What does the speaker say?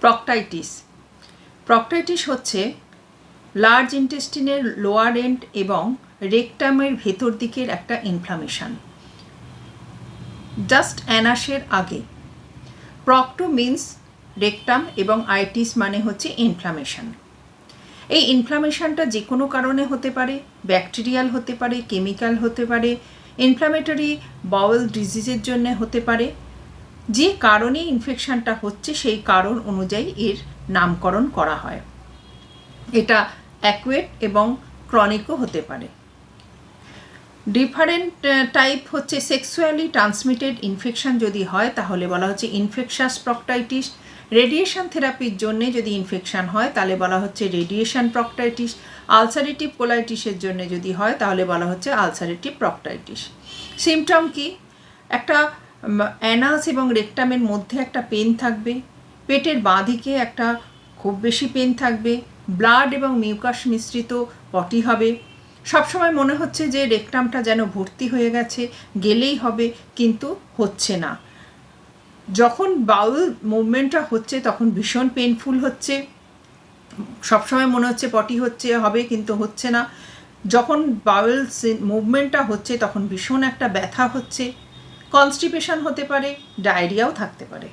প্রক্টাইটিস। প্রক্টাইটিস হচ্ছে large ইন্টেস্টিনের lower and এবং রেকটামের ভেতর দিকের একটা ইনফ্লামেশন, জাস্ট অ্যানাসের আগে। প্রক্টো মিন্স রেকটাম এবং আইটিস মানে হচ্ছে ইনফ্লামেশন। এই ইনফ্লামেশনটা যে কোনো কারণে হতে পারে, ব্যাকটেরিয়াল হতে পারে, কেমিক্যাল হতে পারে, ইনফ্লামেটরি বাউল ডিজিজের জন্য হতে পারে। যে কারণে ইনফেকশনটা হচ্ছে সেই কারণ অনুযায়ী এর নামকরণ করা হয়। এটা অ্যাকুয়েট এবং ক্রনিকও হতে পারে। ডিফারেন্ট টাইপ হচ্ছে সেক্সুয়ালি ট্রান্সমিটেড ইনফেকশন যদি হয় তাহলে বলা হচ্ছে ইনফেকশাস প্রক্টাইটিস। রেডিয়েশন থেরাপির জন্য যদি ইনফেকশন হয় তাহলে বলা হচ্ছে রেডিয়েশন প্রক্টাইটিস। আলসারেটিভ কোলাইটিসের জন্য যদি হয় তাহলে বলা হচ্ছে আলসারেটিভ প্রক্টাইটিস। সিমটম কি? একটা অ্যানাস এবং রেকটামের মধ্যে একটা পেন থাকবে, পেটের বাঁ দিকে একটা খুব বেশি পেন থাকবে, ব্লাড এবং মিউকাস মিশ্রিত পটি হবে, সবসময় মনে হচ্ছে যে রেকটামটা যেন ভর্তি হয়ে গেছে, গেলেই হবে, কিন্তু হচ্ছে না। যখন বাউল মুভমেন্টটা হচ্ছে তখন ভীষণ পেনফুল হচ্ছে, সবসময় মনে হচ্ছে পটি হচ্ছে হবে কিন্তু হচ্ছে না। যখন বাউল মুভমেন্টটা হচ্ছে তখন ভীষণ একটা ব্যথা হচ্ছে, কনস্টিপেশন হতে পারে, ডায়রিয়াও থাকতে পারে।